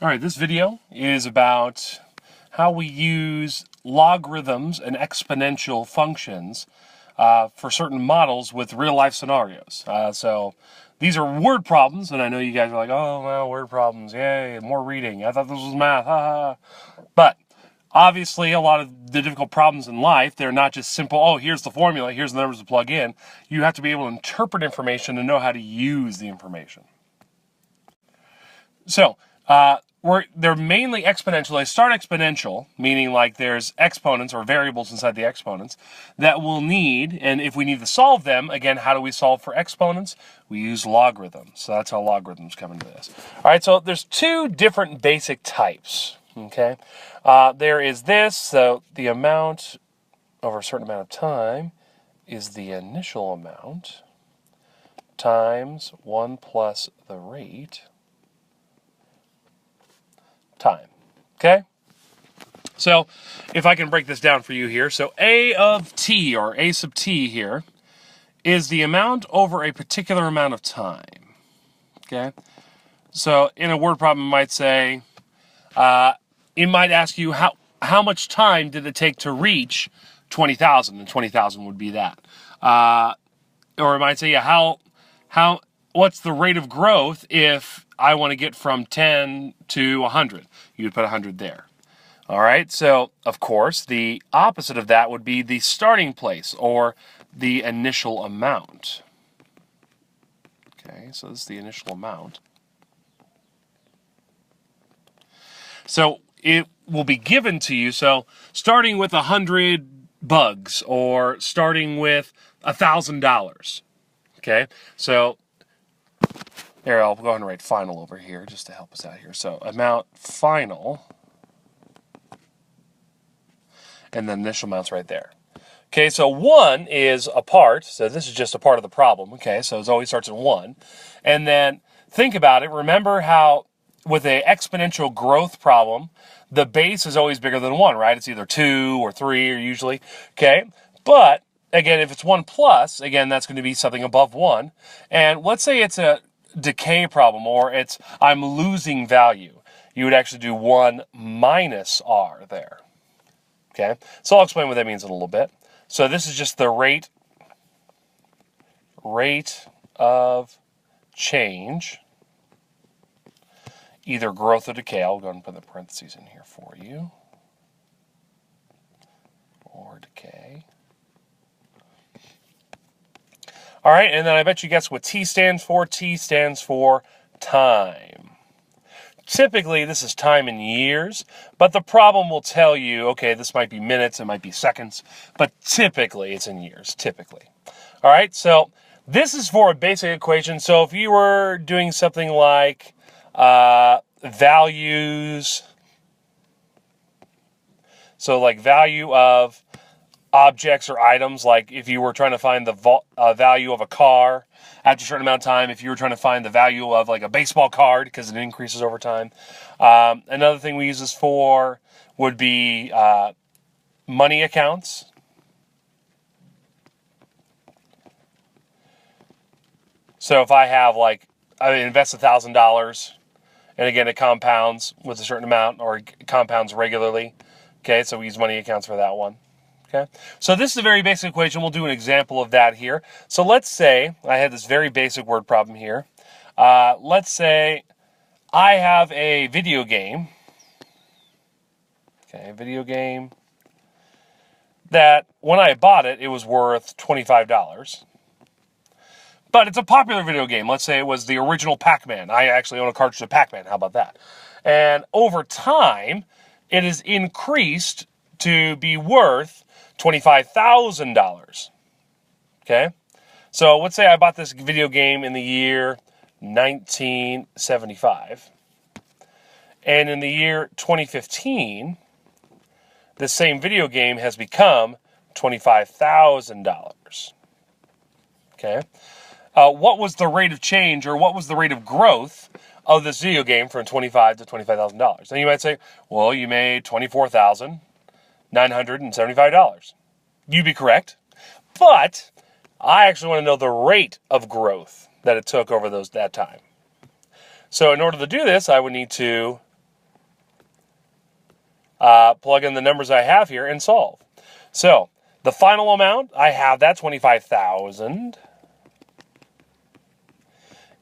All right, this video is about how we use logarithms and exponential functions for certain models with real-life scenarios. So these are word problems, and I know you guys are like, oh, well, word problems, yay, more reading. I thought this was math, ha ha. But obviously, a lot of the difficult problems in life, they're not just simple, oh, here's the formula, here's the numbers to plug in. You have to be able to interpret information and know how to use the information. So, they're mainly exponential. They start exponential, meaning like there's exponents or variables inside the exponents that we'll need, and if we need to solve them, again, how do we solve for exponents? We use logarithms. So that's how logarithms come into this. All right, so there's two different basic types, okay? There is this, so the amount over a certain amount of time is the initial amount times 1 plus the rate time. Okay? So, if I can break this down for you here. So, A of t, or A sub t here, is the amount over a particular amount of time. Okay? So, in a word problem, it might say, it might ask you how much time did it take to reach 20,000, and 20,000 would be that. Or it might say, yeah, what's the rate of growth if I want to get from 10 to 100? You'd put 100 there. All right, so, of course, the opposite of that would be the starting place, or the initial amount. Okay, so this is the initial amount. So, it will be given to you, so starting with 100 bugs, or starting with $1,000. Okay, so here, I'll go ahead and write final over here just to help us out here. So, amount final, and then initial amount's right there. Okay, so 1 is a part, so this is just a part of the problem. Okay, so it always starts at 1. And then, think about it, remember how with an exponential growth problem, the base is always bigger than 1, right? It's either 2 or 3 or usually, okay? But, again, if it's 1 plus, again, that's going to be something above 1. And let's say it's a decay problem, or it's I'm losing value. You would actually do 1 minus r there. Okay, so I'll explain what that means in a little bit. So this is just the rate of change, either growth or decay. I'll go ahead and put the parentheses in here for you. Or decay. All right, and then I bet you guess what T stands for. T stands for time. Typically, this is time in years, but the problem will tell you, okay, this might be minutes, it might be seconds, but typically it's in years, typically. All right, so this is for a basic equation. So if you were doing something like values, so like value of objects or items, like if you were trying to find the value of a car after a certain amount of time, if you were trying to find the value of like a baseball card because it increases over time. Another thing we use this for would be money accounts. So if I have I invest $1,000, and again it compounds with a certain amount, or it compounds regularly. Okay, so we use money accounts for that one. Okay, so this is a very basic equation. We'll do an example of that here. So let's say I had this very basic word problem here. Let's say I have a video game. Okay, a video game that when I bought it, it was worth $25. But it's a popular video game. Let's say it was the original Pac-Man. I actually own a cartridge of Pac-Man. How about that? And over time, it has increased to be worth $25,000. Okay? So let's say I bought this video game in the year 1975. And in the year 2015, the same video game has become $25,000. Okay? What was the rate of change, or what was the rate of growth of this video game from $25,000 to $25,000? And you might say, well, you made $24,975. You'd be correct, but I actually want to know the rate of growth that it took over that time. So in order to do this, I would need to plug in the numbers I have here, and solve. So the final amount, I have that 25,000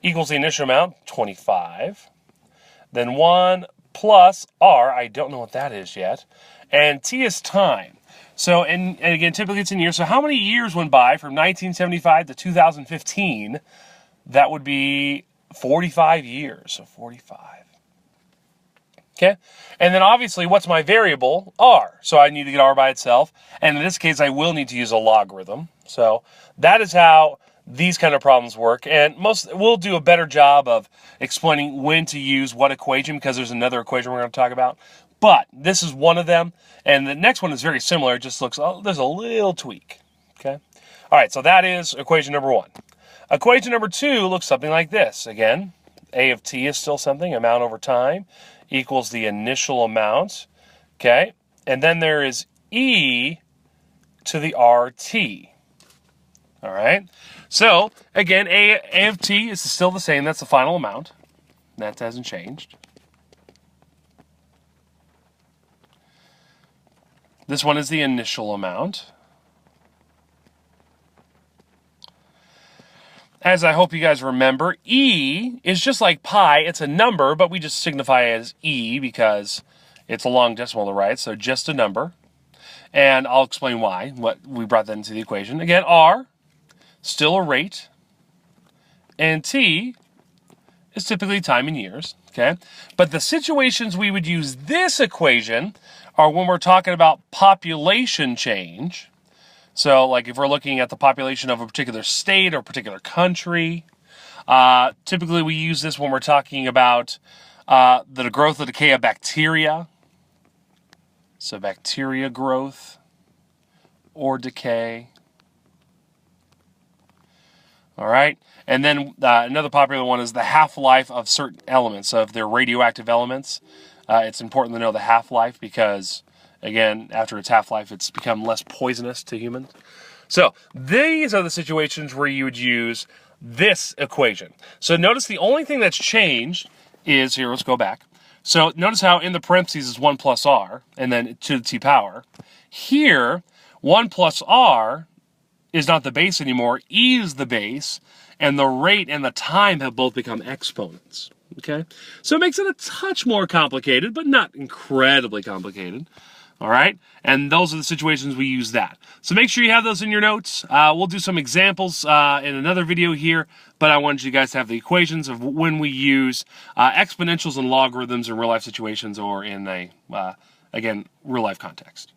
equals the initial amount, 25. Then 1 plus r, I don't know what that is yet, and t is time. So, and again, typically it's in years. So how many years went by from 1975 to 2015? That would be 45 years, so 45. Okay, and then obviously, what's my variable? R. So I need to get R by itself, and in this case, I will need to use a logarithm. So that is how these kind of problems work, and we'll do a better job of explaining when to use what equation, because there's another equation we're going to talk about. But this is one of them, and the next one is very similar. It just looks, there's a little tweak. Okay, all right. So that is equation number 1. Equation number 2 looks something like this. Again, A of t is still something, amount over time equals the initial amount, okay? And then there is e to the rt, all right? So, again, A of t is still the same. That's the final amount. That hasn't changed. This one is the initial amount. As I hope you guys remember, e is just like pi. It's a number, but we just signify it as e because it's a long decimal to the right, so just a number. And I'll explain why, what we brought that into the equation. Again, r, still a rate, and t is typically time in years, okay? But the situations we would use this equation are when we're talking about population change. So, like if we're looking at the population of a particular state or particular country, typically we use this when we're talking about the growth or decay of bacteria. So bacteria growth or decay. All right. And then another popular one is the half-life of certain elements. So if they're radioactive elements, it's important to know the half-life because, again, after its half-life, it's become less poisonous to humans. So these are the situations where you would use this equation. So notice the only thing that's changed is, here, let's go back. So notice how in the parentheses is 1 plus r, and then to the t power. Here, 1 plus r is not the base anymore. E is the base, and the rate and the time have both become exponents. Okay? So it makes it a touch more complicated, but not incredibly complicated. All right? And those are the situations we use that. So make sure you have those in your notes. We'll do some examples in another video here, but I wanted you guys to have the equations of when we use exponentials and logarithms in real-life situations or in a, again, real-life context.